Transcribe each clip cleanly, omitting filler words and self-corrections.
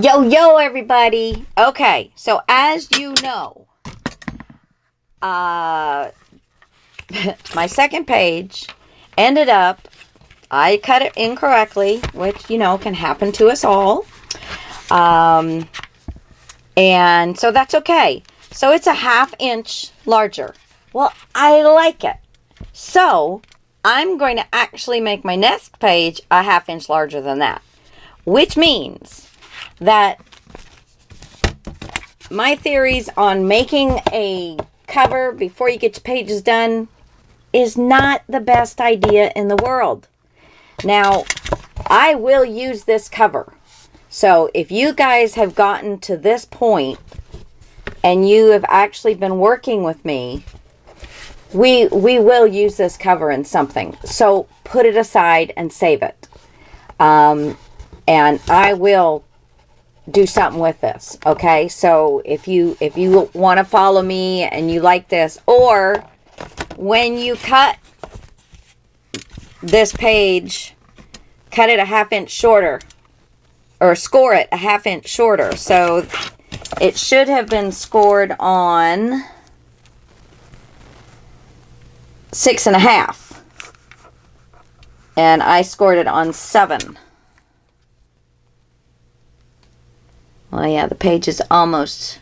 Yo, everybody. Okay, so as you know, my second page ended up, I cut it incorrectly, which, can happen to us all. And so that's okay. So it's a 1/2 inch larger. Well, I like it. So I'm going to actually make my next page a 1/2 inch larger than that, which means that my theories on making a cover before you get your pages done is not the best idea in the world. Now, I will use this cover. So if you guys have gotten to this point and you have actually been working with me, we will use this cover in something. So put it aside and save it. And I will do something with this. Okay. So if you want to follow me and you like this, or when you cut this page, cut it a 1/2 inch shorter, or score it a 1/2 inch shorter. So it should have been scored on 6.5, and I scored it on 7. Well, yeah, the page is almost,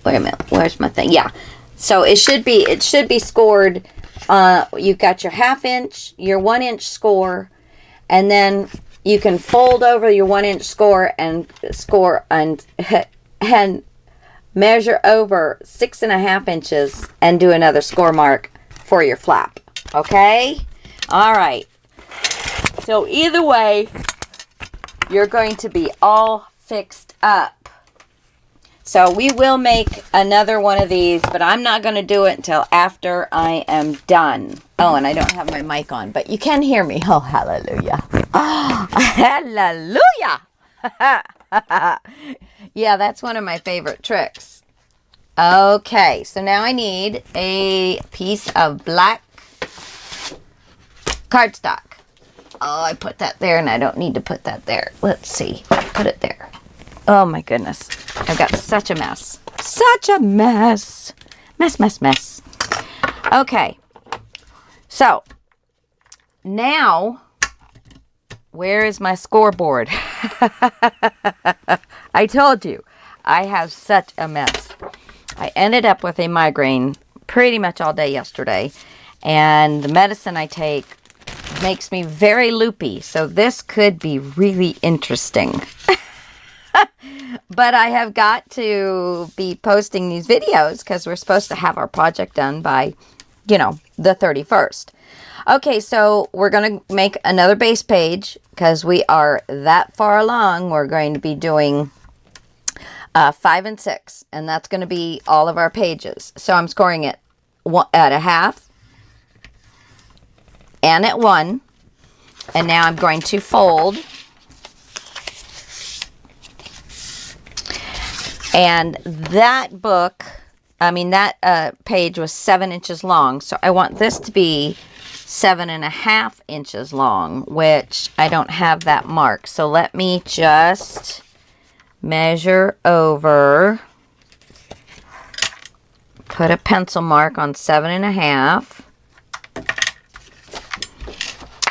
wait a minute, where's my thing? Yeah. So it should be scored, you've got your 1/2 inch, your 1 inch score, and then you can fold over your 1 inch score and measure over 6.5 inches and do another score mark for your flap. Okay? All right. So either way, you're going to be all fixed up. So we will make another one of these, but I'm not going to do it until after I am done. Oh, and I don't have my mic on, but you can hear me. Oh, hallelujah. Oh, hallelujah. Yeah, that's one of my favorite tricks. Okay, so now I need a piece of black cardstock. Oh, I put that there, and I don't need to put that there. Let's see. Put it there. Oh, my goodness. I've got such a mess. Such a mess. Mess. Okay. So, now, where is my scoreboard? I told you, I have such a mess. I ended up with a migraine pretty much all day yesterday, and the medicine I take makes me very loopy, so this could be really interesting. But I have got to be posting these videos because we're supposed to have our project done by, the 31st. Okay, so we're going to make another base page because we are that far along. We're going to be doing 5 and 6, and that's going to be all of our pages. So I'm scoring it at a 1/2 and at 1, and now I'm going to fold. And that page was 7 inches long. So I want this to be 7.5 inches long, which I don't have that mark. So let me just measure over, put a pencil mark on 7.5.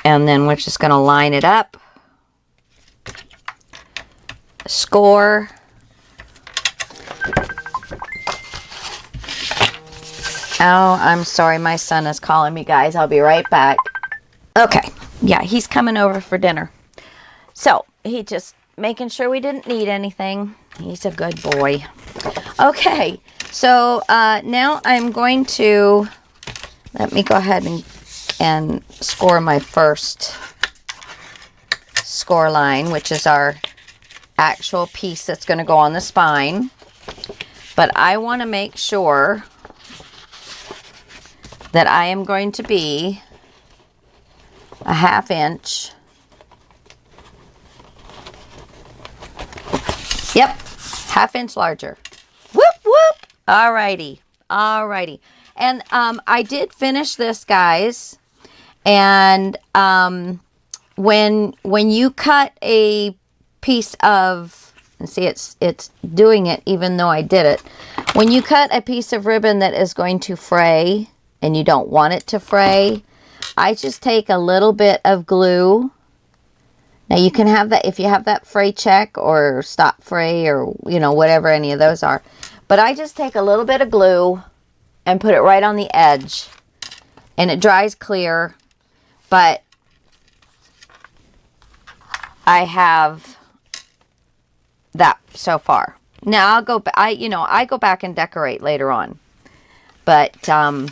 And then we're just going to line it up. Score. Oh, I'm sorry. My son is calling me, guys. I'll be right back. Okay. Yeah, he's coming over for dinner. So, he just making sure we didn't need anything. He's a good boy. Okay. So, now I'm going to, let me go ahead and score my first score line, which is our actual piece that's going to go on the spine. But I want to make sure that I am going to be a 1/2 inch. Yep, 1/2 inch larger. Whoop, whoop. Alrighty. And I did finish this, guys. And when you cut a piece of, and see it's doing it even though I did it. When you cut a piece of ribbon that is going to fray and you don't want it to fray, I just take a little bit of glue. Now you can have that if you have that fray check or stop fray or, you know, whatever any of those are. But I just take a little bit of glue and put it right on the edge. And it dries clear. But I have that so far. Now I'll go, I go back and decorate later on. But I'm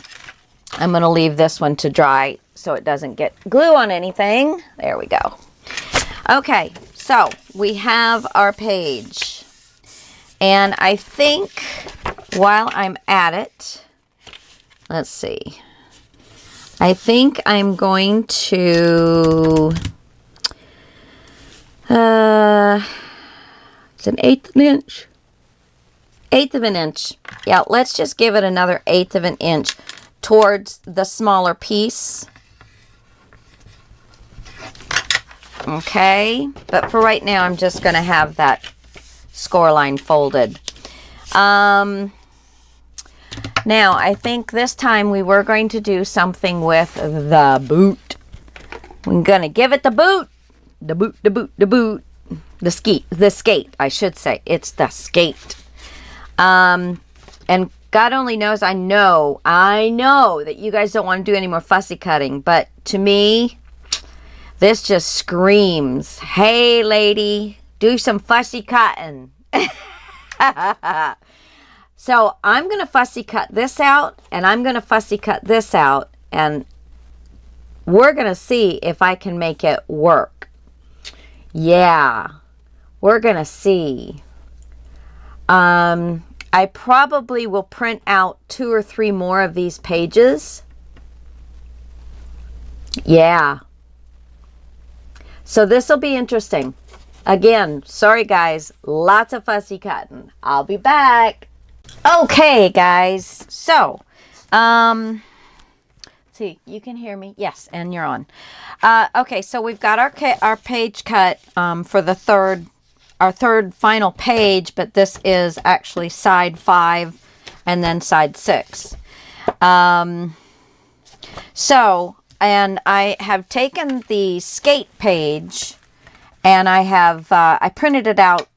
going to leave this one to dry so it doesn't get glue on anything. There we go. Okay, so we have our page. And I think while I'm at it, let's see. I think I'm going to, it's an 1/8 of an inch. 1/8 of an inch. Yeah, let's just give it another 1/8 of an inch towards the smaller piece. Okay, but for right now, I'm just going to have that score line folded. Now, I think this time we were going to do something with the boot. We're going to give it the boot. The boot, the boot, the boot. The skate, I should say. It's the skate. And God only knows, I know that you guys don't want to do any more fussy cutting. But to me, this just screams, hey, lady, do some fussy cutting. So I'm going to fussy cut this out, and I'm going to fussy cut this out, and we're going to see if I can make it work. Yeah, we're going to see. I probably will print out 2 or 3 more of these pages. Yeah. So this will be interesting. Again, sorry guys, lots of fussy cutting. I'll be back. Okay, guys. So, see, you can hear me. Yes, and you're on. Okay, so we've got our page cut for the our third final page, but this is actually side 5 and then side 6. So, and I have taken the skate page and I have, I printed it out.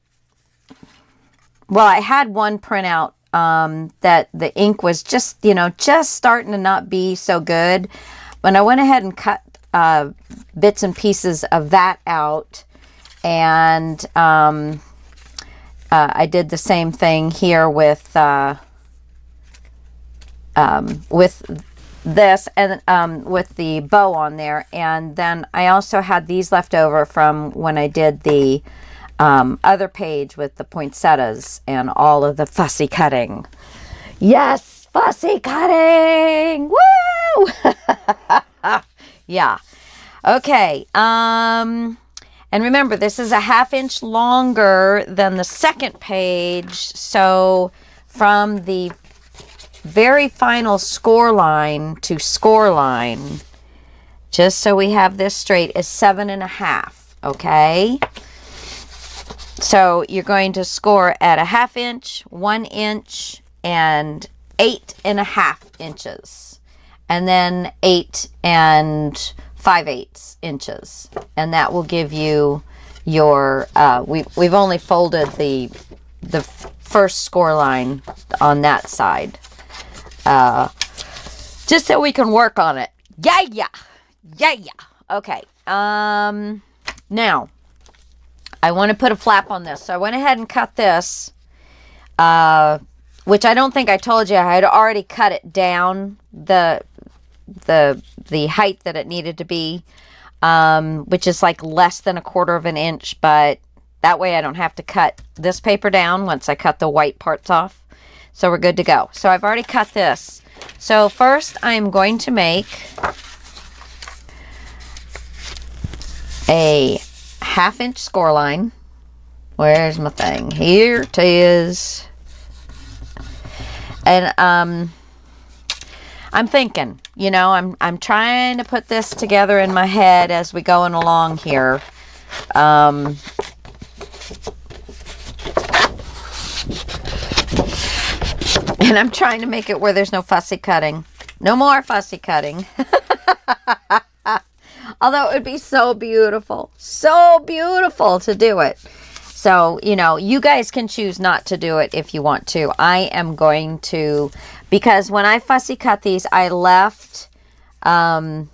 Well, I had one printout that the ink was just, just starting to not be so good. When I went ahead and cut bits and pieces of that out, and I did the same thing here with this and with the bow on there. And then I also had these left over from when I did the other page with the poinsettias and all of the fussy cutting. Yes, fussy cutting! Woo! Yeah. Okay. And remember, this is a 1/2 inch longer than the second page. So from the very final score line to score line, just so we have this straight, is 7.5. Okay. So you're going to score at a 1/2 inch, 1 inch, and 8.5 inches. And then 8 and 5/8 inches. And that will give you your, we've only folded the first score line on that side. Just so we can work on it. Yeah. Okay. Now, I want to put a flap on this. So I went ahead and cut this, which I don't think I told you. I had already cut it down the height that it needed to be, which is like less than 1/4 of an inch, but that way I don't have to cut this paper down once I cut the white parts off. So we're good to go. So I've already cut this. So first I'm going to make a 1/2 inch score line. Where's my thing? Here it is. And I'm thinking, I'm trying to put this together in my head as we going along here. And I'm trying to make it where there's no fussy cutting. No more fussy cutting. Although it would be so beautiful to do it. So, you know, you guys can choose not to do it if you want to. I am going to, because when I fussy cut these, I left the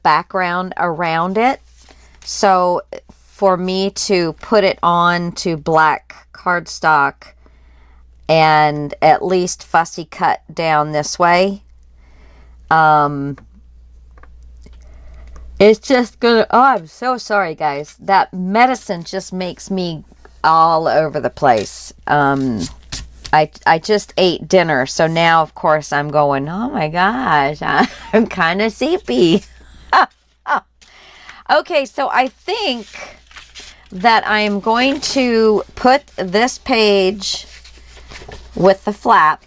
background around it. So for me to put it on to black cardstock and at least fussy cut down this way, it's just gonna, oh, I'm so sorry guys, that medicine just makes me all over the place. I just ate dinner, so now of course I'm going, oh my gosh, I'm kind of sleepy. Okay, so I think that I'm going to put this page with the flap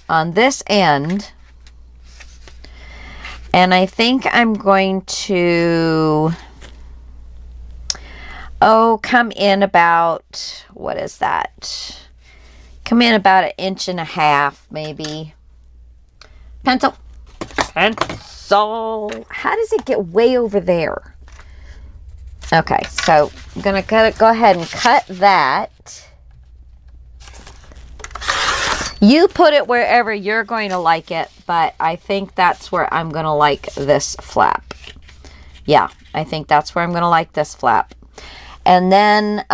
on this end. And I think I'm going to, come in about, what is that? Come in about 1.5 inches, maybe. Pencil. How does it get way over there? Okay, so I'm going to go ahead and cut that. You put it wherever you're going to like it, but I think that's where I'm going to like this flap. Yeah, I think that's where I'm going to like this flap. And then,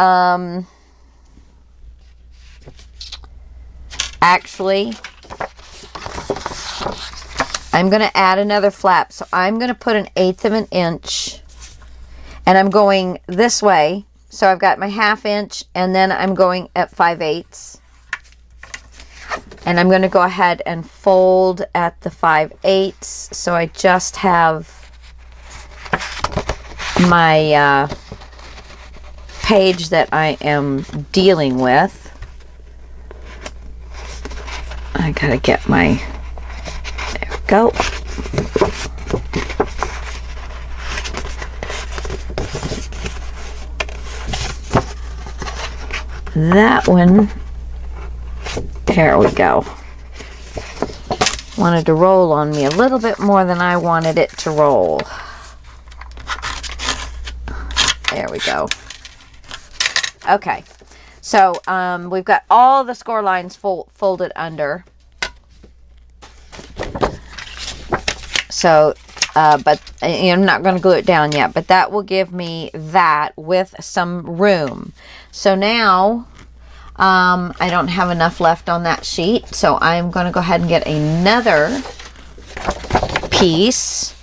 actually, I'm going to add another flap. So I'm going to put 1/8 of an inch, and I'm going this way. So I've got my 1/2 inch, and then I'm going at 5/8. And I'm going to go ahead and fold at the 5/8. So I just have my page that I am dealing with. I got to get my, there we go. That one. There we go. Wanted to roll on me a little bit more than I wanted it to roll. There we go. Okay. So we've got all the score lines folded under. So, but I'm not going to glue it down yet, but that will give me that with some room. So now, I don't have enough left on that sheet, so I'm going to go ahead and get another piece,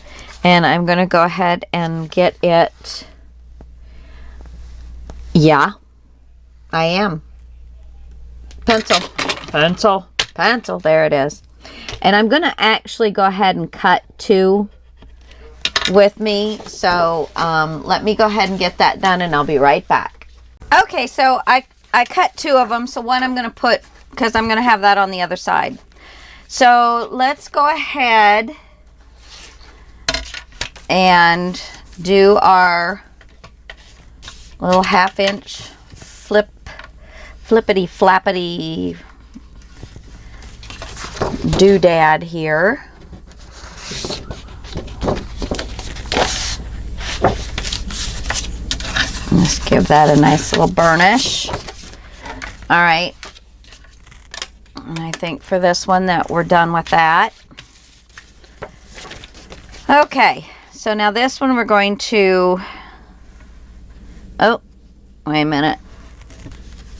and I'm going to go ahead and get it. Yeah, I am. Pencil, there it is. And I'm going to actually go ahead and cut 2 with me, so let me go ahead and get that done, and I'll be right back. Okay, so I cut 2 of them, so one I'm going to put, because I'm going to have that on the other side. So let's go ahead and do our little 1/2 inch flippity flappity doodad here. Let's give that a nice little burnish. All right. And I think for this one that we're done with that. Okay. So now this one we're going to, oh, wait a minute.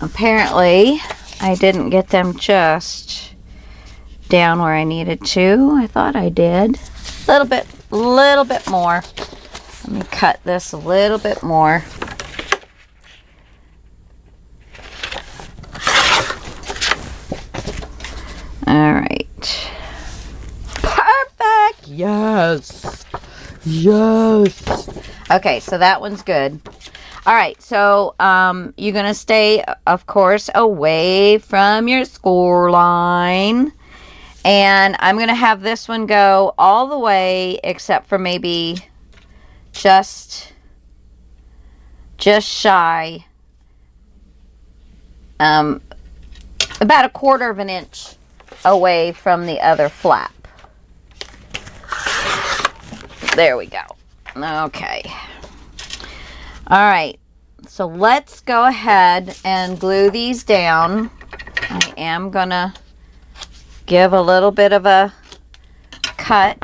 Apparently I didn't get them just down where I needed to. I thought I did. A little bit more. Let me cut this a little bit more. All right. Perfect. Yes. Okay, so that one's good. All right, so you're going to stay, of course, away from your score line. And I'm going to have this one go all the way except for maybe just shy about 1/4 of an inch away from the other flap. There we go. Okay. All right. So let's go ahead and glue these down. I am going to give a little bit of a cut.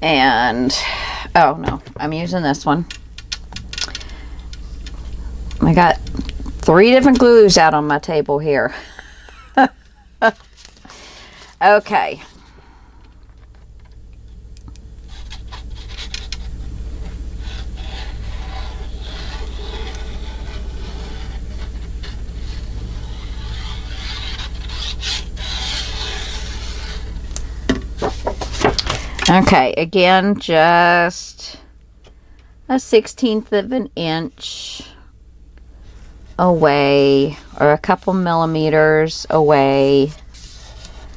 And, oh no, I'm using this one. I got 3 different glues out on my table here. Okay. Okay, again, just a 1/16 of an inch away, or a couple millimeters away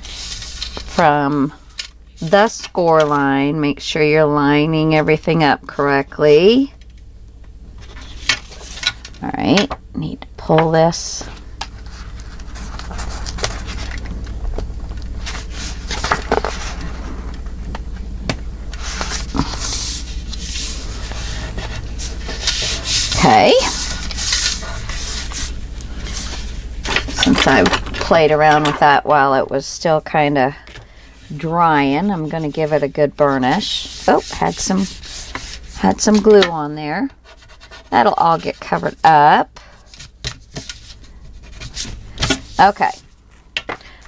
from the score line. Make sure you're lining everything up correctly. All right, need to pull this. Okay. Since I played around with that while it was still kind of drying, I'm going to give it a good burnish. Oh, had some glue on there. That'll all get covered up. Okay.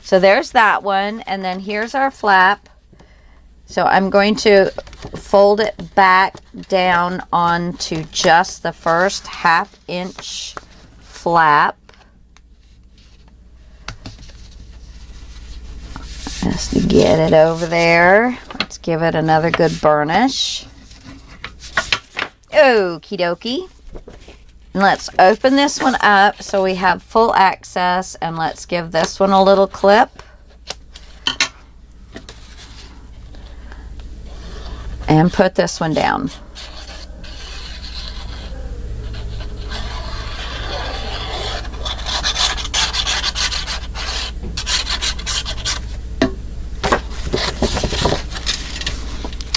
So there's that one, and then here's our flap. So I'm going to fold it back down onto just the first 1/2 inch flap. Just to get it over there. Let's give it another good burnish. Okie dokie. And let's open this one up so we have full access, and let's give this one a little clip. And put this one down.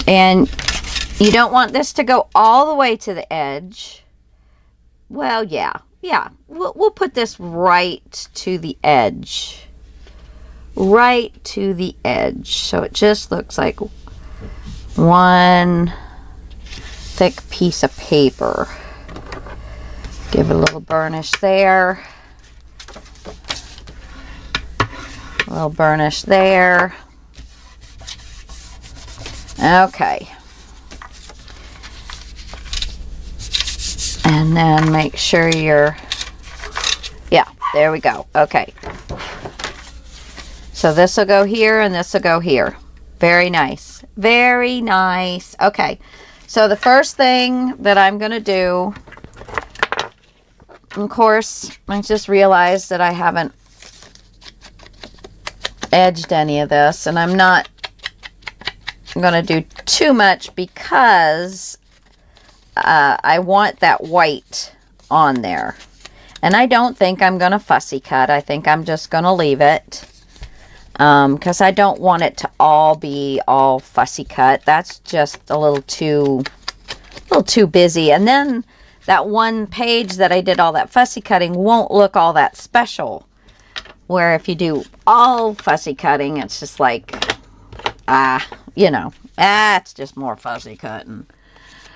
And you don't want this to go all the way to the edge. Well, yeah. We'll put this right to the edge. Right to the edge. So it just looks like one thick piece of paper. Give it a little burnish there. A little burnish there. Okay. And then make sure you're, yeah, there we go. Okay. So this will go here and this will go here. Very nice. Very nice. Okay. So the first thing that I'm going to do, of course, I just realized that I haven't edged any of this, and I'm not going to do too much because I want that white on there. And I don't think I'm going to fussy cut. I think I'm just going to leave it. Because I don't want it to all be all fussy cut. That's just a little too busy. And then that one page that I did all that fussy cutting won't look all that special. Where if you do all fussy cutting, it's just like, it's just more fussy cutting.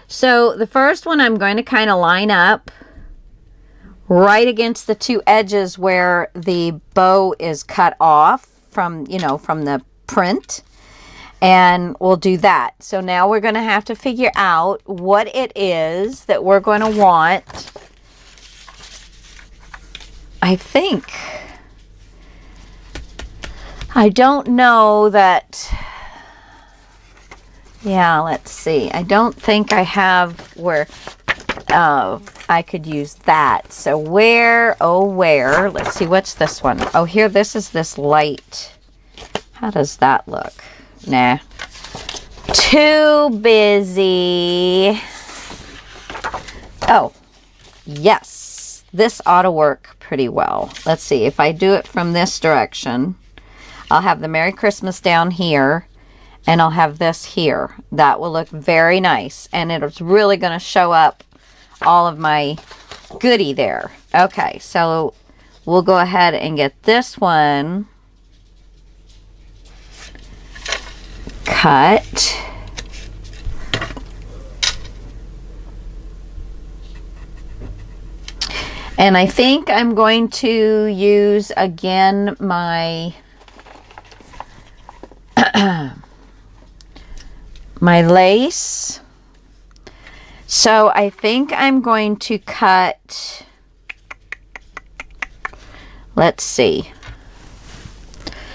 So the first one I'm going to kind of line up right against the 2 edges where the bow is cut off from the print, and we'll do that. So now we're going to have to figure out what it is that we're going to want. I don't know that, yeah, let's see. I don't think I have where I could use that. So where, let's see, what's this one? Oh, here, this is this light. How does that look? Nah. Too busy. Oh, yes. this ought to work pretty well. Let's see, if I do it from this direction, I'll have the Merry Christmas down here, and I'll have this here. That will look very nice, and it's really going to show up all of my goodie there. Okay, so we'll go ahead and get this one cut. And I think I'm going to use again my my lace. So I think I'm going to cut, let's see,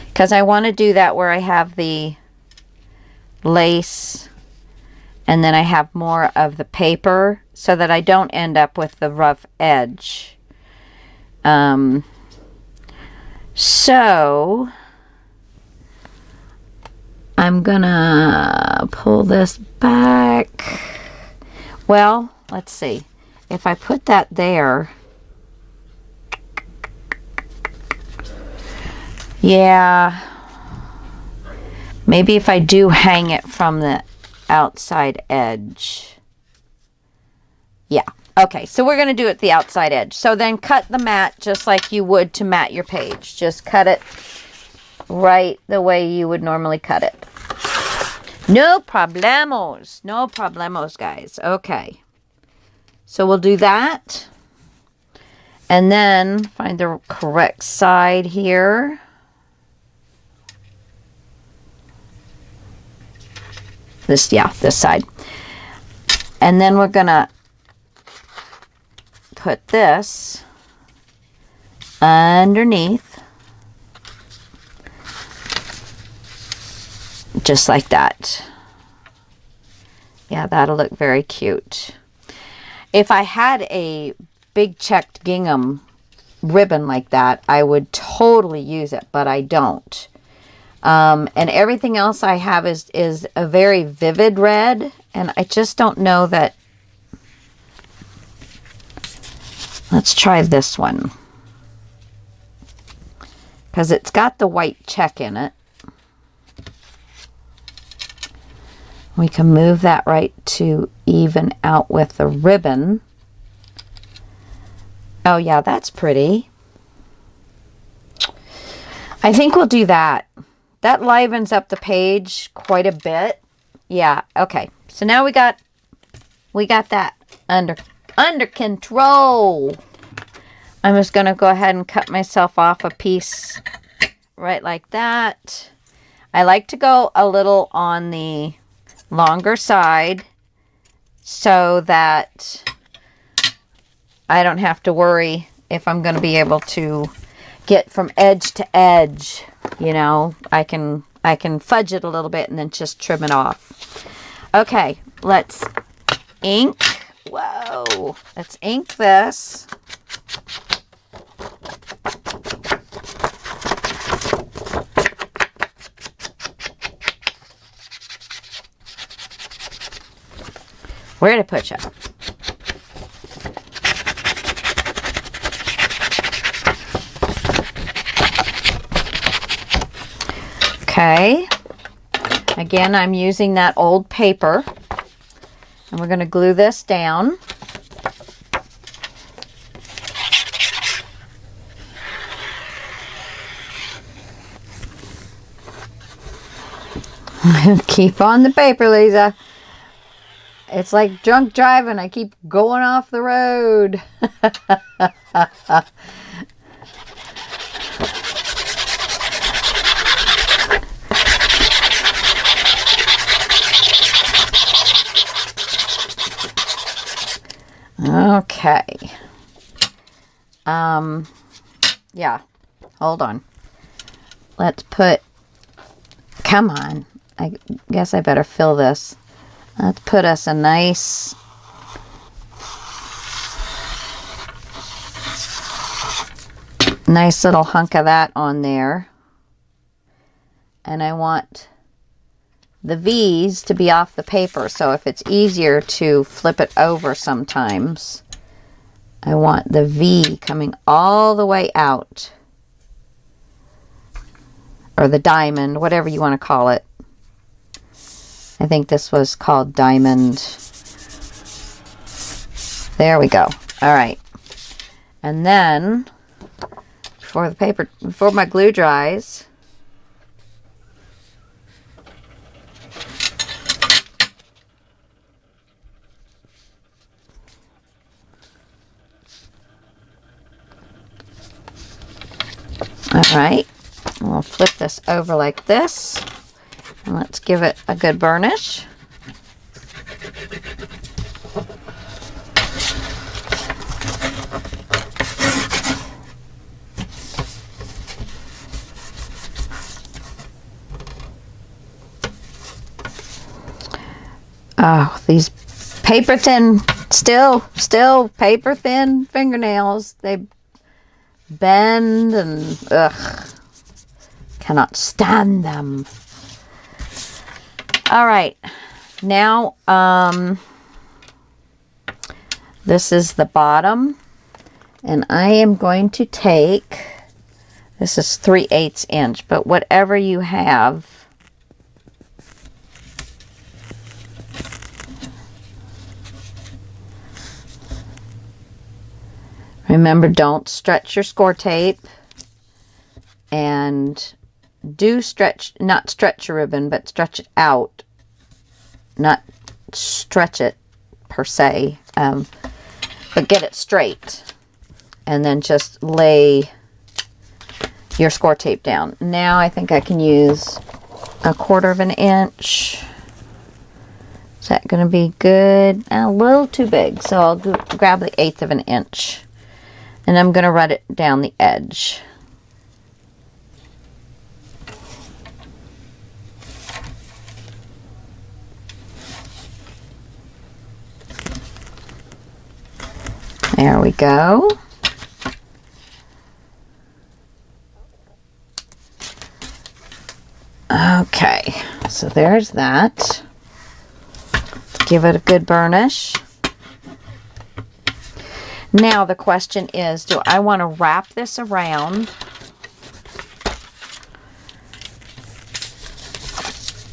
because I want to do that where I have the lace and then I have more of the paper so that I don't end up with the rough edge. So I'm gonna pull this back. Well, let's see. If I put that there, yeah, maybe if I do hang it from the outside edge. Yeah. Okay, so we're going to do it the outside edge. So then cut the mat just like you would to mat your page. Just cut it right the way you would normally cut it. No problemos. No problemos, guys. Okay. So we'll do that. And then find the correct side here. This side. And then we're going to put this underneath, just like that. Yeah, that'll look very cute. If I had a big checked gingham ribbon like that, I would totally use it, but I don't. And everything else I have is a very vivid red, and I just don't know that. Let's try this one, because it's got the white check in it. We can move that right to even out with the ribbon. Oh yeah, that's pretty. I think we'll do that. That livens up the page quite a bit. Yeah, okay. So now we got that under control. I'm just going to go ahead and cut myself off a piece right like that. I like to go a little on the longer side so that I don't have to worry if I'm going to be able to get from edge to edge. You know, I can fudge it a little bit and then just trim it off. Okay, let's ink. Whoa, let's ink this. Where to put you? Okay. Again, I'm using that old paper. And we're going to glue this down. Keep on the paper, Lisa. It's like drunk driving. I keep going off the road. Okay. Yeah. Hold on. Let's put, come on. I guess I better fill this. Let's put us a nice little hunk of that on there. And I want the V's to be off the paper. So if it's easier to flip it over sometimes, I want the V coming all the way out. Or the diamond, whatever you want to call it. I think this was called diamond. There we go. All right. And then, before my glue dries, all right, we'll flip this over like this, and let's give it a good burnish. Oh, these paper thin, still paper thin fingernails. They bend and ugh, cannot stand them. All right, now this is the bottom, and I am going to take, this is 3/8 inch, but whatever you have. Remember, don't stretch your score tape, and do stretch, not stretch your ribbon, but stretch it out, not stretch it per se, but get it straight, and then just lay your score tape down. Now I think I can use 1/4 inch. Is that going to be good? A little too big, so I'll grab the 1/8 inch. And I'm going to run it down the edge. There we go. Okay, so there's that. Give it a good burnish. Now the question is, do I want to wrap this around?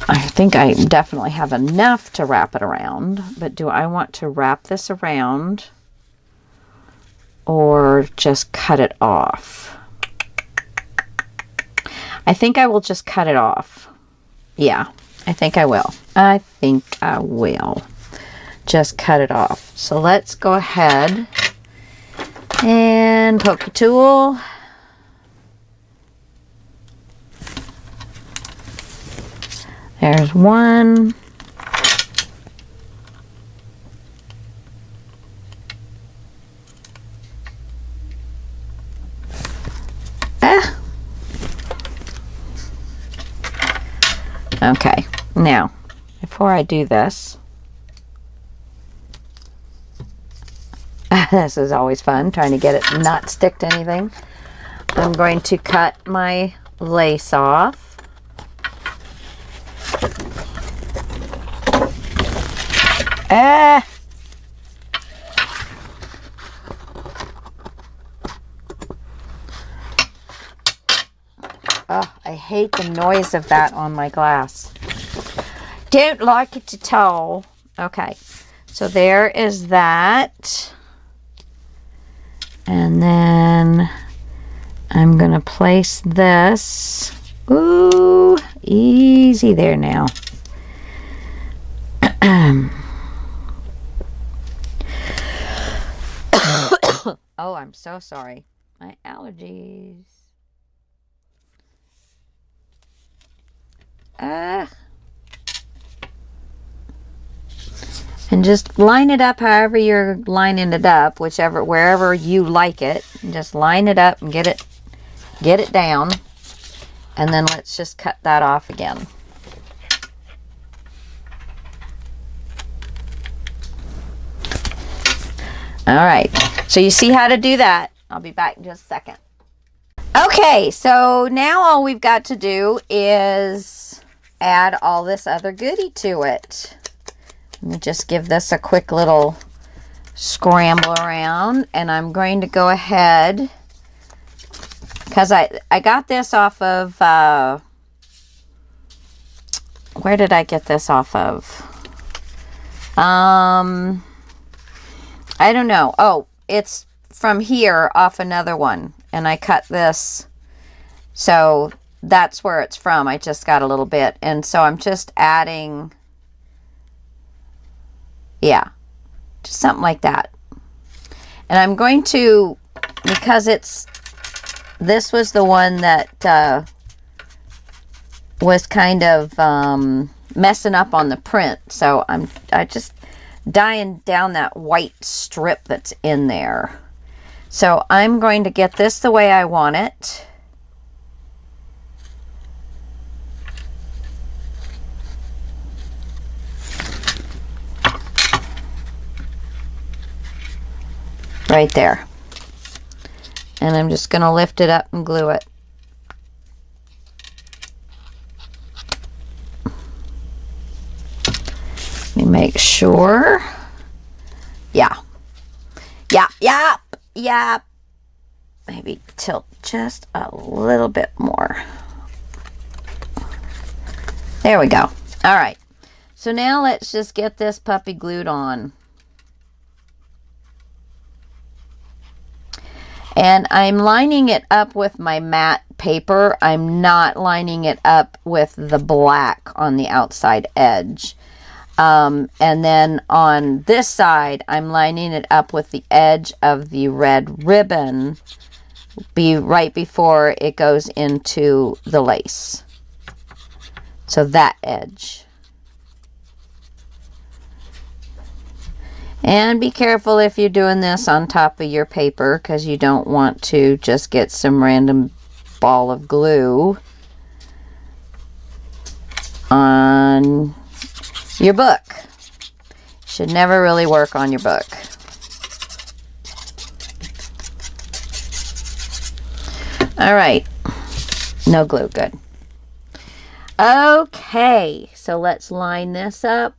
I think I definitely have enough to wrap it around, but do I want to wrap this around or just cut it off? I think I will just cut it off. Yeah, I think I will. I think I will just cut it off. So let's go ahead and poke a tool. There's one. Okay, now, before I do this, this is always fun, trying to get it not stick to anything. I'm going to cut my lace off. Oh, I hate the noise of that on my glass. Don't like it at all. Okay, so there is that. And then I'm going to place this. Ooh, easy there now. Oh, I'm so sorry. My allergies. And just line it up however you're lining it up, wherever you like it. And just line it up and get it down. And then let's just cut that off again. All right, so you see how to do that. I'll be back in just a second. Okay, so now all we've got to do is add all this other goodie to it. Let me just give this a quick little scramble around, and I'm going to go ahead, because I got this off of, where did I get this off of? I don't know. Oh, it's from here off another one, and I cut this, so that's where it's from. I just got a little bit, and so I'm just adding, yeah, just something like that. And I'm going to, because this was the one that was kind of messing up on the print, so I just dyeing down that white strip that's in there. So I'm going to get this the way I want it. Right there. And I'm just going to lift it up and glue it. Let me make sure. Yeah. Yep. Maybe tilt just a little bit more. There we go. All right. So now let's just get this puppy glued on. And I'm lining it up with my matte paper. I'm not lining it up with the black on the outside edge. And then on this side, I'm lining it up with the edge of the red ribbon right before it goes into the lace. So that edge. And be careful if you're doing this on top of your paper, because you don't want to just get some random ball of glue on your book. Should never really work on your book. All right. No glue. Good. Okay. So let's line this up.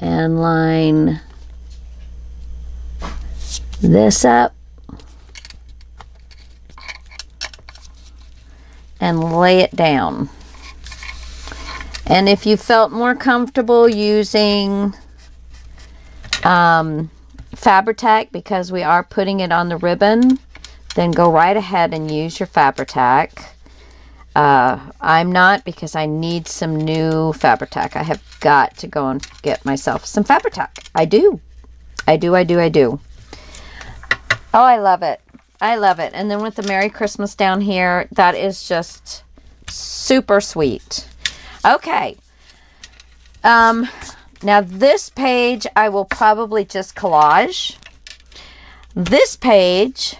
And line this up. And lay it down. And if you felt more comfortable using Fabri-Tac, because we are putting it on the ribbon, then go right ahead and use your Fabri-Tac. I'm not, because I need some new Fabri-Tac. I have got to go and get myself some Fabri-Tac. I do. Oh, I love it. I love it. And then with the Merry Christmas down here, that is just super sweet. Okay. Now this page I will probably just collage. This page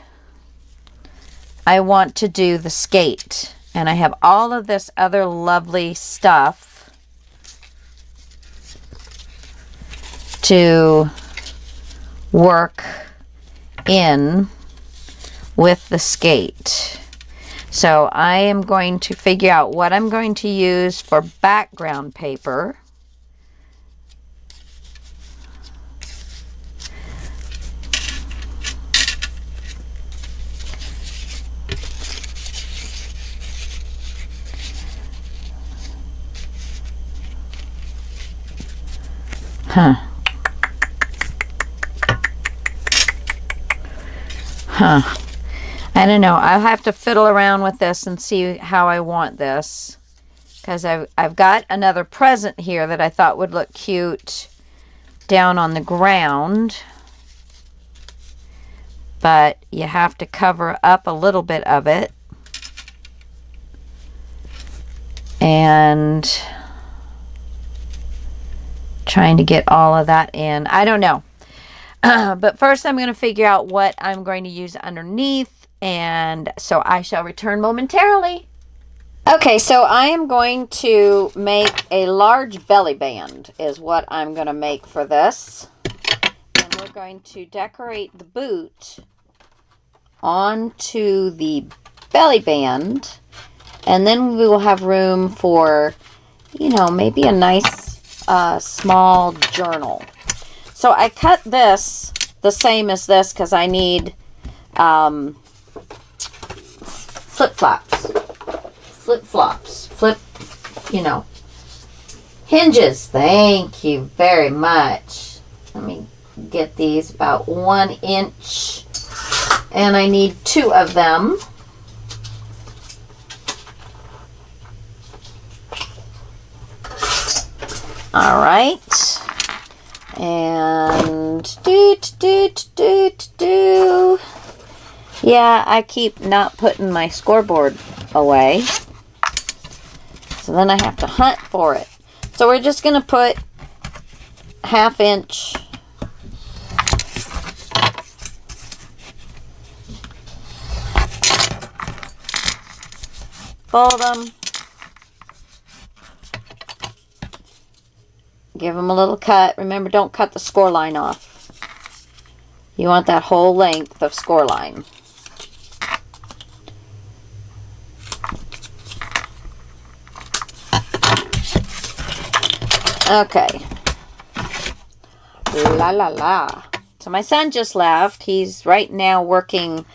I want to do the skate. And I have all of this other lovely stuff to work in with the skate. So I am going to figure out what I'm going to use for background paper. I don't know. I'll have to fiddle around with this and see how I want this. Because I've got another present here that I thought would look cute down on the ground. But you have to cover up a little bit of it. And trying to get all of that in. I don't know. But first I'm going to figure out what I'm going to use underneath. And so I shall return momentarily. Okay, so I am going to make a large belly band is what I'm going to make for this. And we're going to decorate the boot onto the belly band. And then we will have room for, you know, maybe a nice small journal. So I cut this the same as this because I need flip-flops, hinges. Thank you very much. Let me get these about 1 inch, and I need 2 of them. All right. And yeah, I keep not putting my scoreboard away. So then I have to hunt for it. So we're just going to put 1/2 inch. Fold them. Give them a little cut. Remember, don't cut the score line off. You want that whole length of score line. Okay. La la la. So my son just left. He's right now working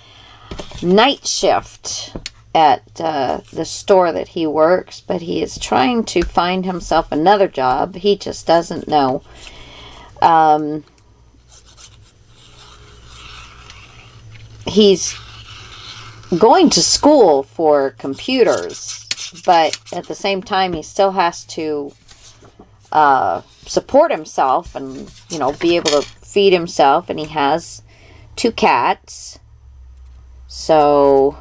night shift at the store that he works, but he is trying to find himself another job. He just doesn't know. He's going to school for computers, but at the same time he still has to support himself and, be able to feed himself, and he has 2 cats. So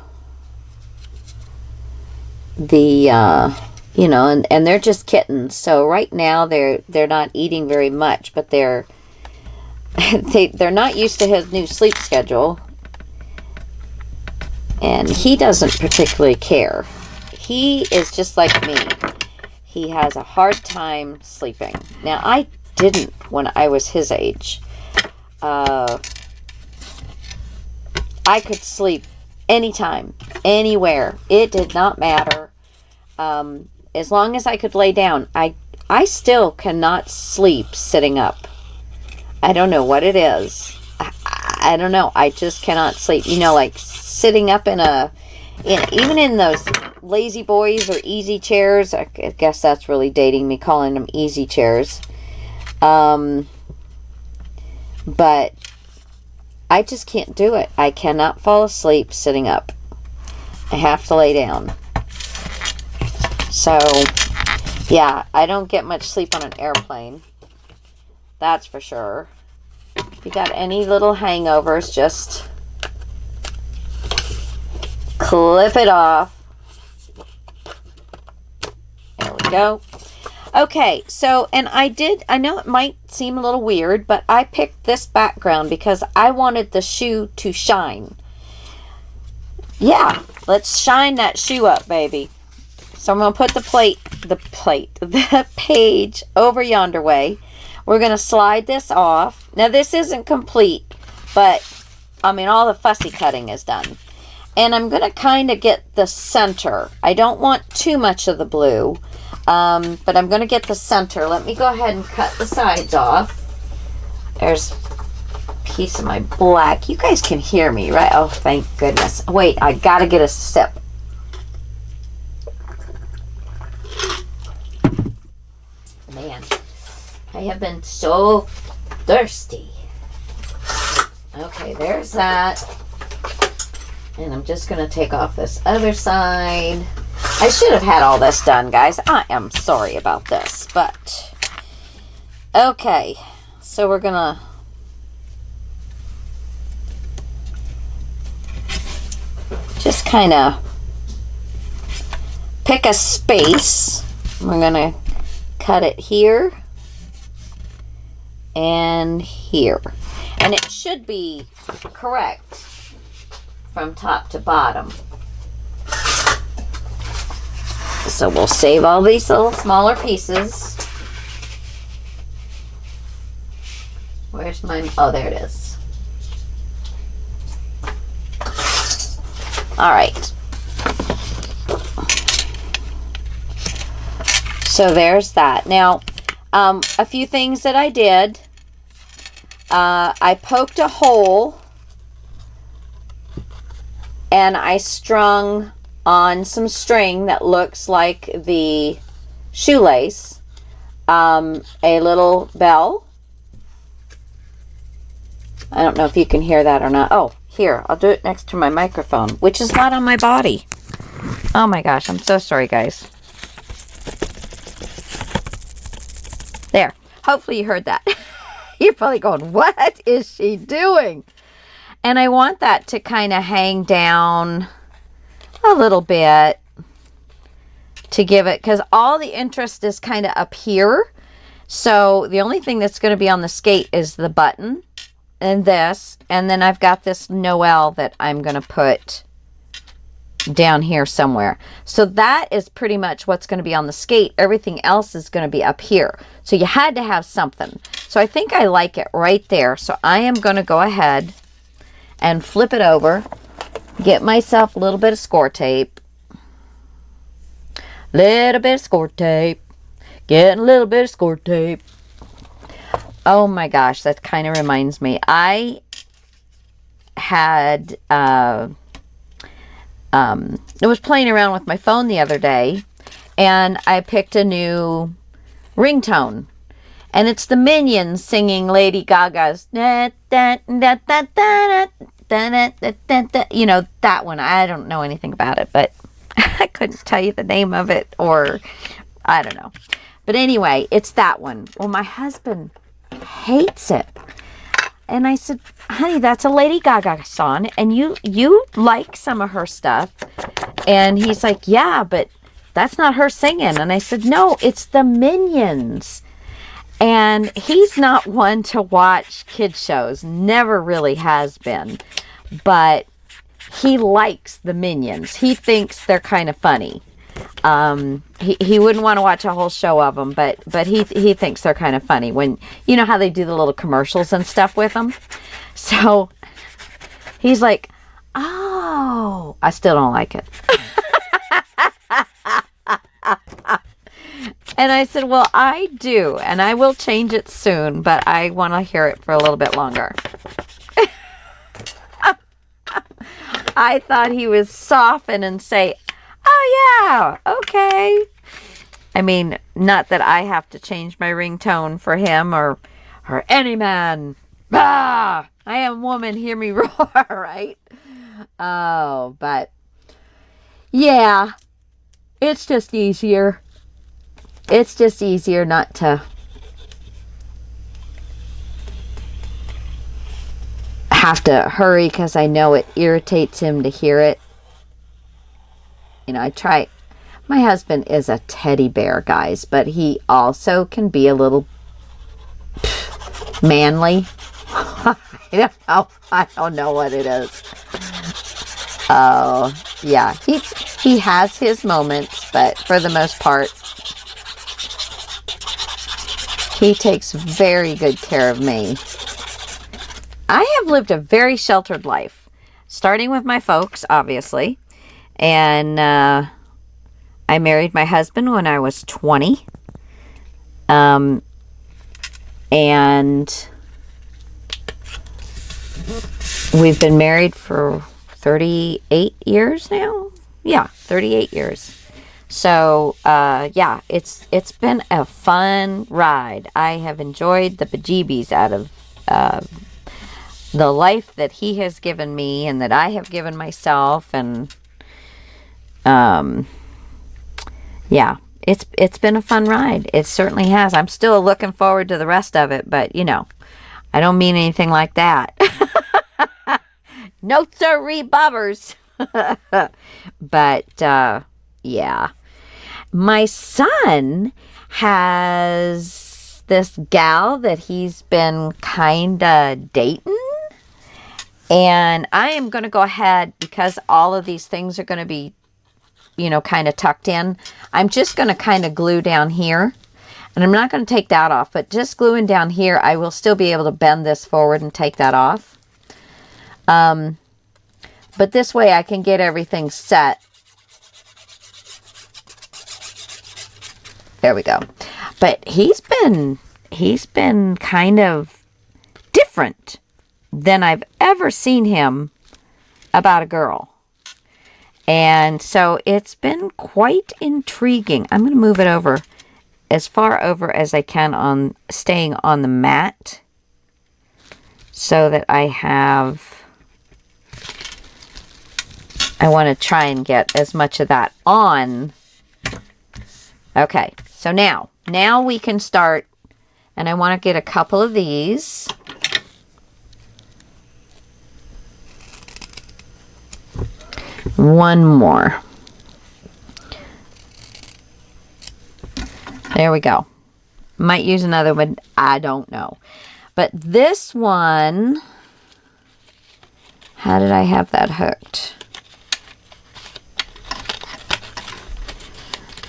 and they're just kittens. So right now they're not eating very much, but they're not used to his new sleep schedule, and he doesn't particularly care. He is just like me. He has a hard time sleeping. Now, I didn't when I was his age. I could sleep anytime, anywhere. It did not matter. As long as I could lay down. I still cannot sleep sitting up. I don't know what it is. I don't know. I just cannot sleep. Like sitting up even in those lazy boys or easy chairs. I guess that's really dating me, calling them easy chairs. But I just can't do it. I cannot fall asleep sitting up. I have to lay down. So, yeah, I don't get much sleep on an airplane. That's for sure. If you got any little hangovers, just clip it off. There we go. Okay, so, and I know it might seem a little weird, but I picked this background because I wanted the shoe to shine. Yeah, let's shine that shoe up, baby. So I'm going to put the page over yonder way. We're going to slide this off. Now, this isn't complete, but, all the fussy cutting is done. And I'm going to kind of get the center. I don't want too much of the blue, but I'm going to get the center. Let me go ahead and cut the sides off. There's a piece of my black. You guys can hear me, right? Oh, thank goodness. Wait, I got to get a sip. Man, I have been so thirsty. Okay, there's that. And I'm just going to take off this other side. I should have had all this done, guys. I am sorry about this, but okay. So we're going to just kind of pick a space. We're going to cut it here and here. And it should be correct from top to bottom. So we'll save all these little smaller pieces. Where's my, oh, there it is. All right. So there's that. Now, a few things that I did. I poked a hole and I strung on some string that looks like the shoelace, a little bell. I don't know if you can hear that or not. Oh, here, I'll do it next to my microphone, which is not on my body. Oh my gosh, I'm so sorry, guys. There. Hopefully you heard that. You're probably going, what is she doing? And I want that to kind of hang down a little bit to give it, because all the interest is kind of up here. So the only thing that's going to be on the skate is the button and this. And then I've got this Noel that I'm going to put down here somewhere. So that is pretty much what's going to be on the skate. Everything else is going to be up here. So you had to have something. So I think I like it right there. So I am going to go ahead and flip it over. Get myself a little bit of score tape. Little bit of score tape. Getting a little bit of score tape. Oh my gosh, that kind of reminds me. I had I was playing around with my phone the other day, and I picked a new ringtone, and it's the Minions singing Lady Gaga's you know, that one. I don't know anything about it, but I couldn't tell you the name of it, or I don't know. But anyway, it's that one. Well, my husband hates it. And I said, honey, that's a Lady Gaga song, and you like some of her stuff. And he's like, yeah, but that's not her singing. And I said, no, it's the Minions. And he's not one to watch kids shows, never really has been. But he likes the Minions. He thinks they're kind of funny. He wouldn't want to watch a whole show of them, but he thinks they're kind of funny, when you know how they do the little commercials and stuff with them. So he's like, oh, I still don't like it. And I said, well, I do, and I will change it soon, but I want to hear it for a little bit longer. I thought he was soften and say, oh yeah, okay. I mean, not that I have to change my ringtone for him or any man. Ah, I am woman, hear me roar, right? Oh, but yeah, it's just easier. It's just easier not to have to hurry, because I know it irritates him to hear it. You know, I try. My husband is a teddy bear, guys, but he also can be a little manly. I don't know what it is. Oh, yeah. He has his moments, but for the most part, he takes very good care of me. I have lived a very sheltered life, starting with my folks, obviously. And I married my husband when I was 20. And we've been married for 38 years now. Yeah, 38 years. So, yeah, it's been a fun ride. I have enjoyed the bejeebies out of the life that he has given me and that I have given myself. And yeah, it's been a fun ride. It certainly has. I'm still looking forward to the rest of it, but you know, I don't mean anything like that. No sirree, bobbers. But yeah, my son has this gal that he's been kind of dating. And I am going to go ahead, because all of these things are going to be, you know, kind of tucked in. I'm just going to kind of glue down here. And I'm not going to take that off, but just gluing down here, I will still be able to bend this forward and take that off. But this way I can get everything set. There we go. But he's been kind of different than I've ever seen him about a girl. And so it's been quite intriguing. I'm going to move it over as far over as I can on staying on the mat so that I want to try and get as much of that on. Okay, so now we can start, and I want to get a couple of these. One more. There we go. Might use another one. I don't know. But this one, how did I have that hooked?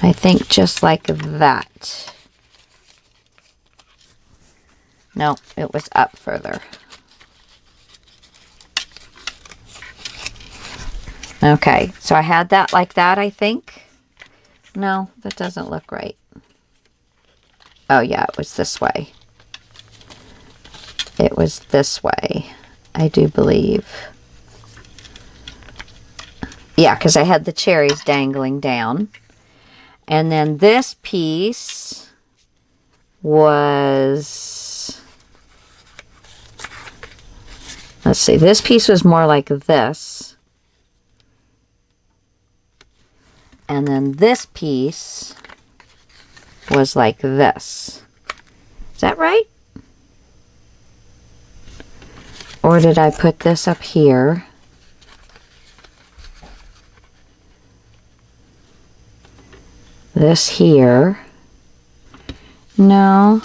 I think just like that. No, it was up further. Okay, so I had that like that, I think. No, that doesn't look right. Oh yeah, it was this way. It was this way, I do believe. Yeah, because I had the cherries dangling down. And then this piece was... Let's see, this piece was more like this. And then this piece was like this. Is that right? Or did I put this up here? This here? No.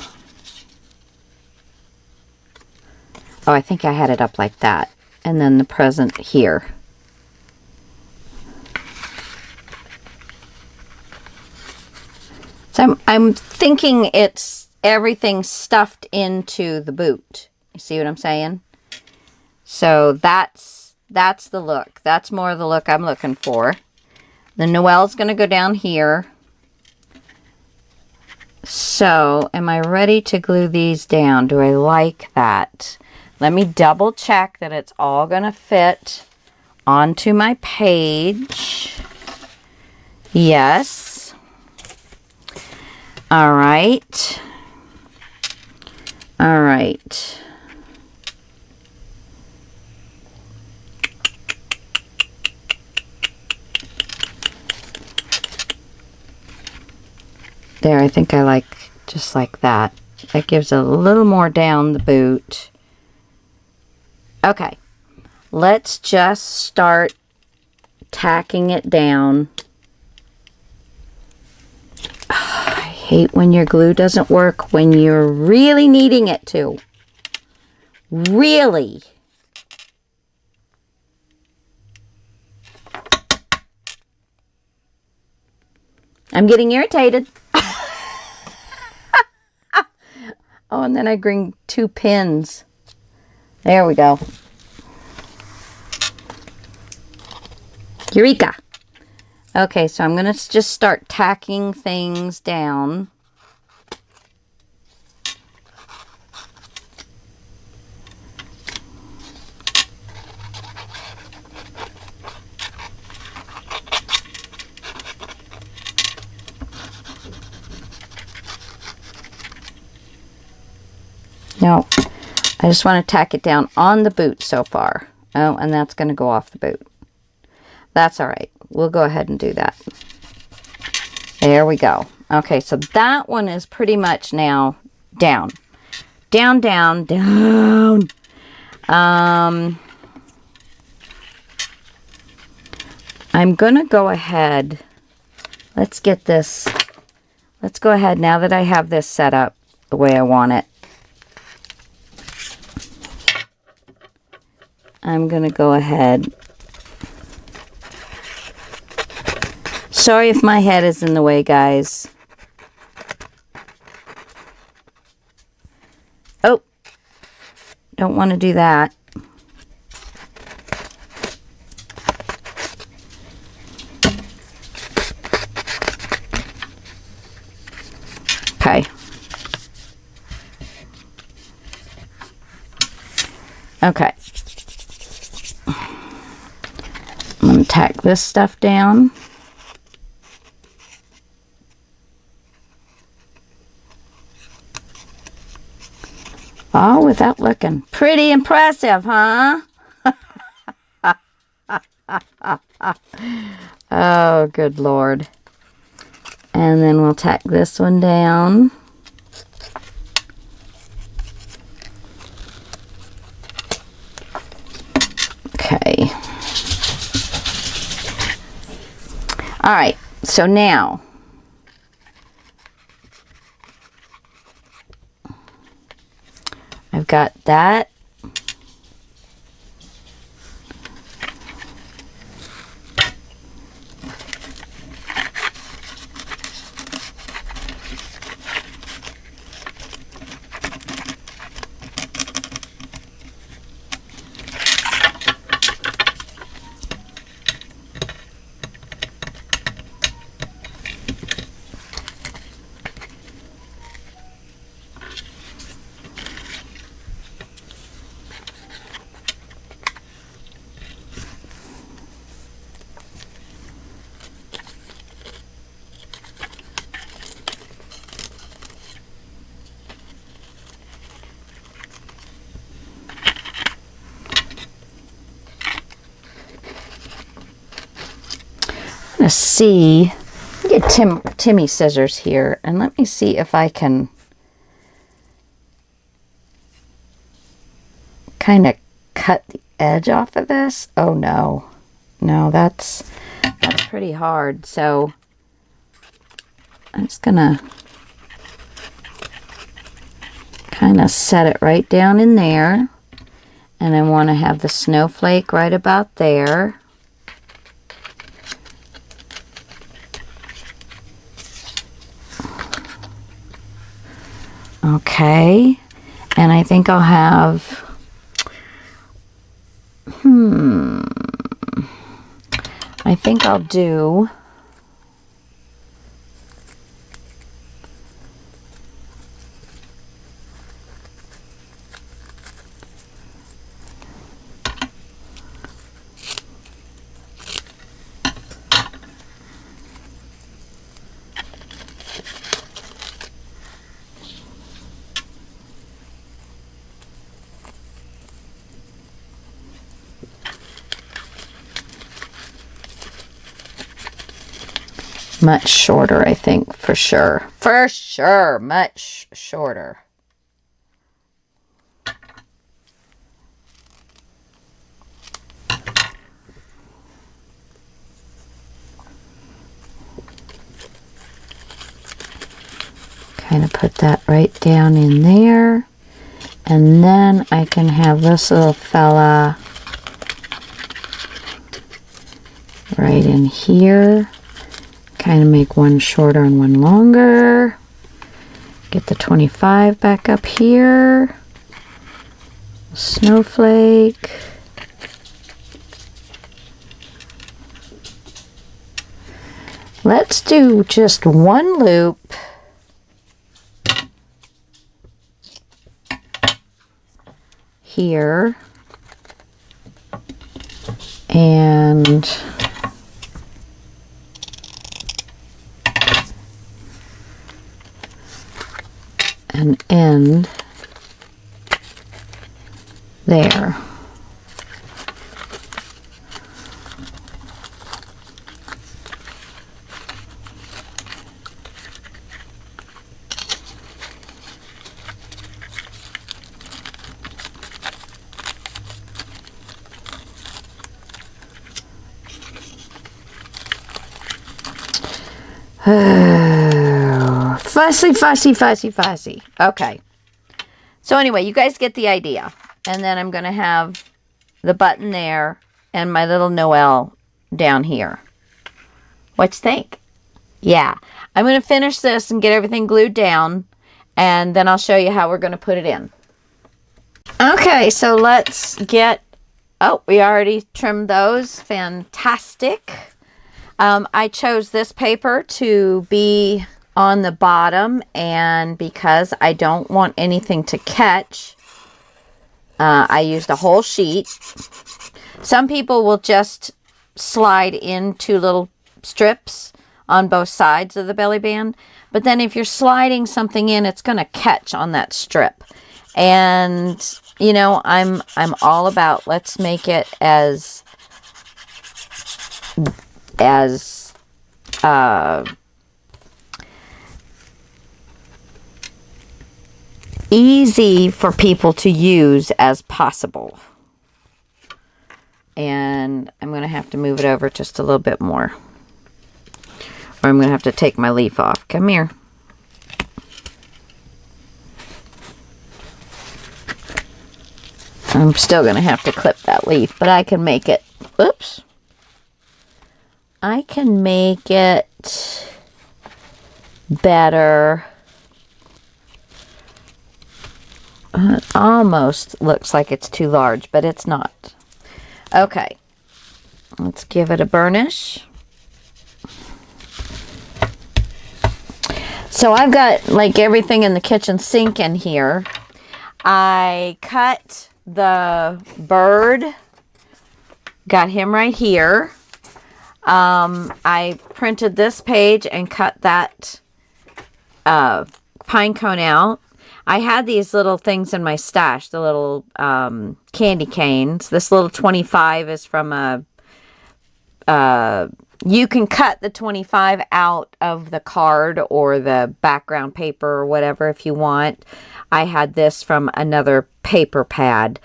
Oh, I think I had it up like that. And then the present here. So I'm thinking it's everything stuffed into the boot. You see what I'm saying? So that's the look. That's more the look I'm looking for. The Noelle's going to go down here. So am I ready to glue these down? Do I like that? Let me double check that it's all going to fit onto my page. Yes. All right. All right. There, I think I like just like that. That gives a little more down the boot. Okay. Let's just start tacking it down. I hate when your glue doesn't work when you're really needing it to. Really. I'm getting irritated. Oh, and then I bring 2 pins. There we go. Eureka! Okay, so I'm going to just start tacking things down. No, I just want to tack it down on the boot so far. Oh, and that's going to go off the boot. That's all right. We'll go ahead and do that. There we go. Okay, so that one is pretty much now down. Down, down, down. I'm going to go ahead. Let's get this. Let's go ahead now that I have this set up the way I want it. I'm going to go ahead. Sorry if my head is in the way, guys. Oh, don't want to do that. Okay. Okay. I'm going to tack this stuff down. Oh, without looking. Pretty impressive, huh? Oh, good Lord. And then we'll tack this one down. Okay. All right. So now I've got that. Let's see. Get Timmy scissors here, and let me see if I can kind of cut the edge off of this. Oh no, that's pretty hard. So I'm just gonna kind of set it right down in there, and I want to have the snowflake right about there. Okay, and I think I'll have, I think I'll do, much shorter, I think, for sure. For sure, much shorter. Kind of put that right down in there. And then I can have this little fella right in here. Kind of make one shorter and one longer. Get the 25 back up here. Snowflake. Let's do just one loop. Here. And an end there. Fussy, fussy, fussy, fussy. Okay. So anyway, you guys get the idea. And then I'm going to have the button there and my little Noel down here. What you think? Yeah. I'm going to finish this and get everything glued down. And then I'll show you how we're going to put it in. Okay, so let's get... Oh, we already trimmed those. Fantastic. I chose this paper to be on the bottom, and because I don't want anything to catch, I used a whole sheet. Some people will just slide into little strips on both sides of the belly band. But then if you're sliding something in, it's going to catch on that strip. And, you know, I'm all about, let's make it as easy for people to use as possible. And I'm going to have to move it over just a little bit more. Or I'm going to have to take my leaf off. Come here. I'm still going to have to clip that leaf, but I can make it, oops. I can make it better. It almost looks like it's too large, but it's not. Okay. Let's give it a burnish. So I've got like everything in the kitchen sink in here. I cut the bird. Got him right here. I printed this page and cut that pine cone out. I had these little things in my stash, the little candy canes. This little 25 is from a... you can cut the 25 out of the card or the background paper or whatever if you want. I had this from another paper pad.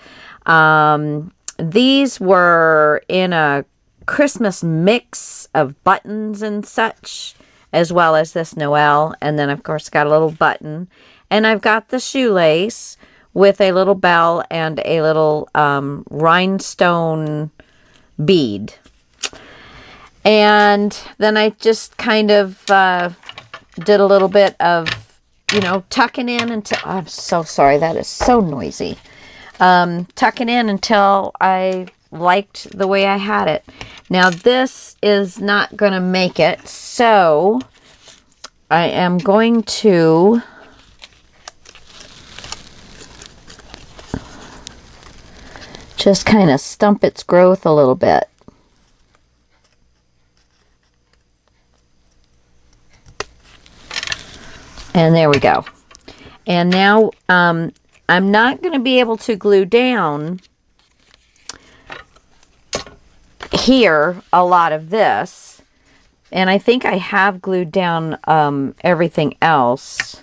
These were in a Christmas mix of buttons and such, as well as this Noel. And then, of course, got a little button. And I've got the shoelace with a little bell and a little rhinestone bead. And then I just kind of did a little bit of, you know, tucking in until... Oh, I'm so sorry. That is so noisy. Tucking in until I liked the way I had it. Now, this is not going to make it. So, I am going to... just kind of stump its growth a little bit. And there we go. And now I'm not going to be able to glue down here a lot of this. And I think I have glued down everything else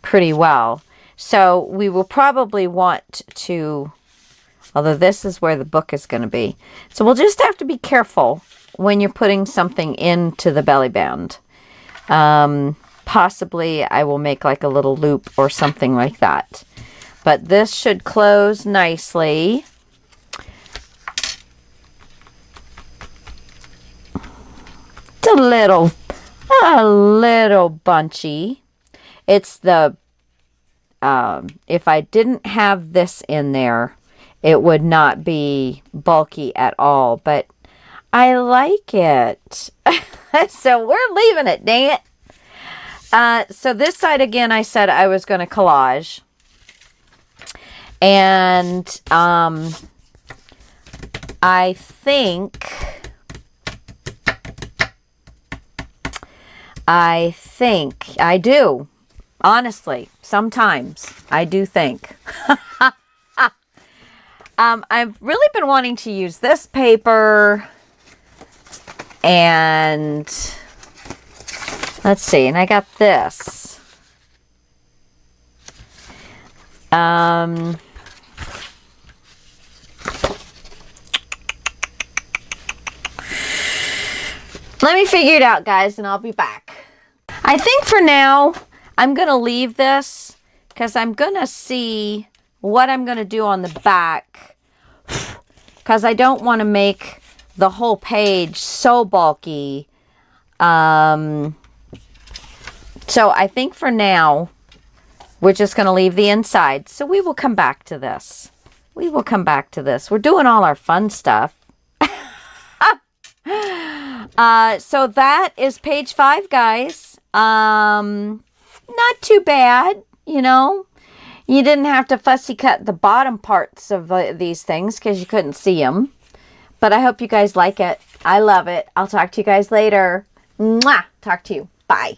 pretty well. So we will probably want to... although this is where the book is going to be. So we'll just have to be careful when you're putting something into the belly band. Possibly I will make like a little loop or something like that. But this should close nicely. It's a little bunchy. It's the, if I didn't have this in there, it would not be bulky at all, but I like it. So we're leaving it, dang it. So this side, again, I said I was going to collage. And I think I do. Honestly, sometimes I do think. I've really been wanting to use this paper, and let's see, and I got this. Let me figure it out, guys, and I'll be back. I think for now, I'm going to leave this because I'm going to see what I'm going to do on the back, because I don't want to make the whole page so bulky. So I think for now, we're just going to leave the inside. So we will come back to this. We will come back to this. We're doing all our fun stuff. So that is page 5, guys. Not too bad, you know. You didn't have to fussy cut the bottom parts of these things because you couldn't see them. But I hope you guys like it. I love it. I'll talk to you guys later. Mwah! Talk to you. Bye.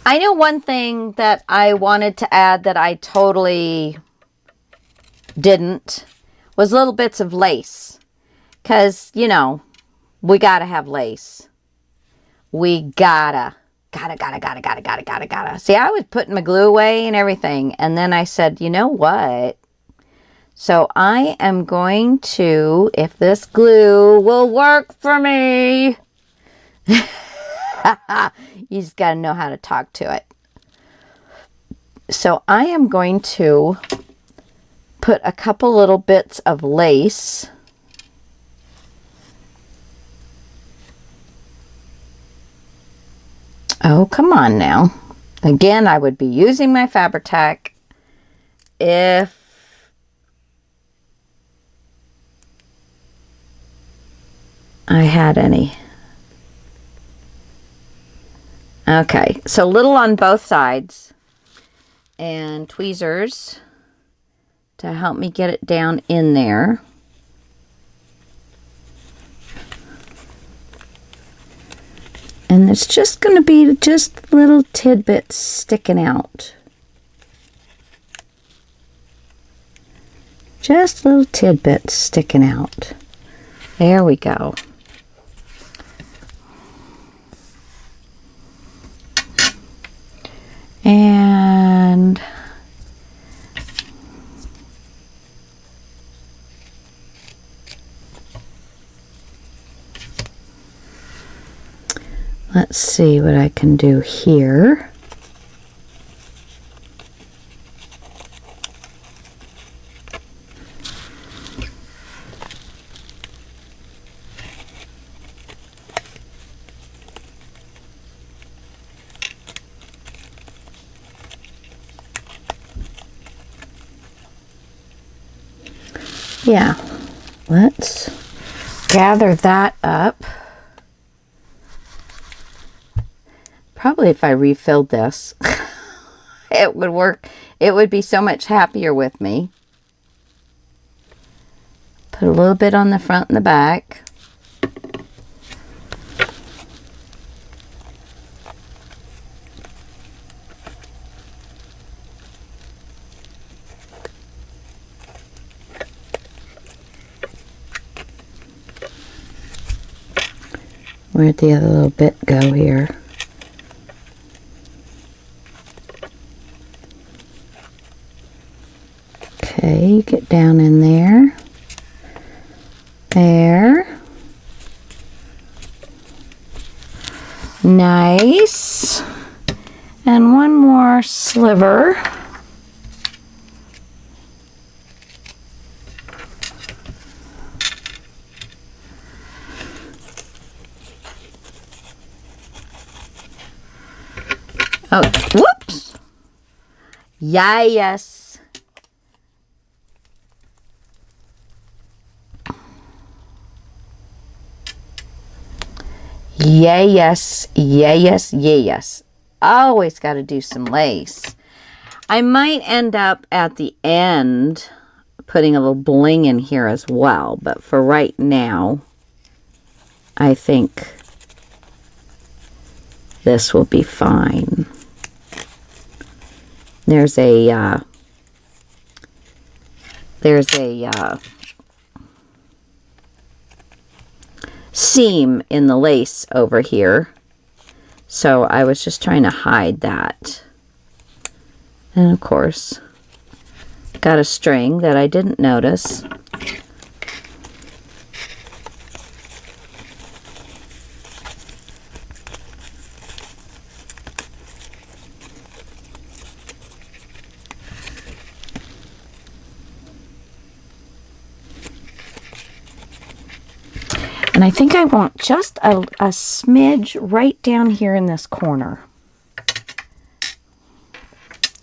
I know one thing that I wanted to add that I totally didn't was little bits of lace. Because, you know, we gotta have lace. We gotta. See, I was putting my glue away and everything. And then I said, you know what? So I am going to, if this glue will work for me. You just got to know how to talk to it. So I am going to put a couple little bits of lace Oh, come on now. Again, I would be using my Fabri-Tac if I had any. Okay, so little on both sides and tweezers to help me get it down in there. And it's just going to be just little tidbits sticking out. Just little tidbits sticking out. There we go. And let's see what I can do here. Yeah, let's gather that up. Probably if I refilled this, it would work. It would be so much happier with me. Put a little bit on the front and the back. Where'd the other little bit go here? Okay, get down in there. There. Nice. And one more sliver. Oh, whoops. Yes. Yes. Always got to do some lace. I might end up at the end putting a little bling in here as well, but for right now, I think this will be fine. There's a seam in the lace over here, so I was just trying to hide that. And of course, got a string that I didn't notice. And I think I want just a smidge right down here in this corner.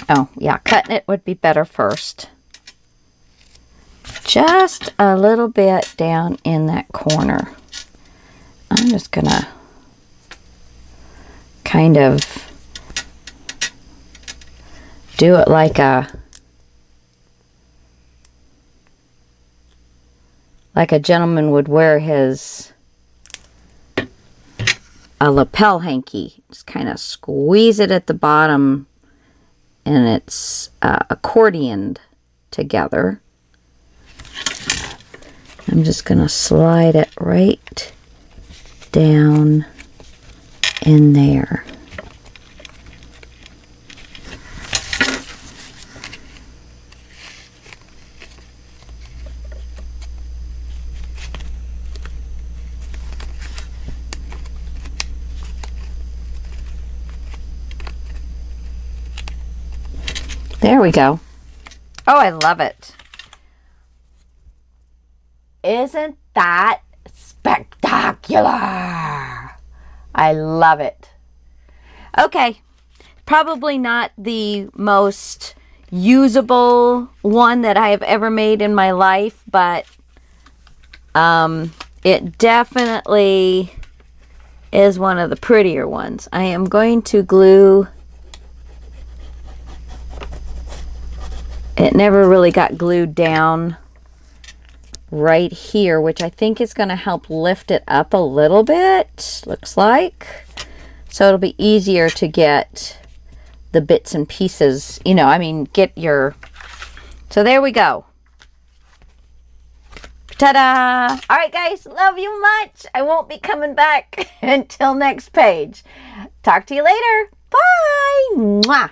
Oh, yeah, cutting it would be better first. Just a little bit down in that corner. I'm just going to kind of do it like a like a gentleman would wear his a lapel hanky. Just kind of squeeze it at the bottom, and it's accordioned together. I'm just going to slide it right down in there. There we go. Oh, I love it. Isn't that spectacular? I love it. Okay, probably not the most usable one that I have ever made in my life, but it definitely is one of the prettier ones. I am going to glue. It never really got glued down right here, which I think is going to help lift it up a little bit, looks like. So it'll be easier to get the bits and pieces, you know, I mean, get your... So there we go. Ta-da! All right, guys, love you much. I won't be coming back until next page. Talk to you later. Bye! Mwah!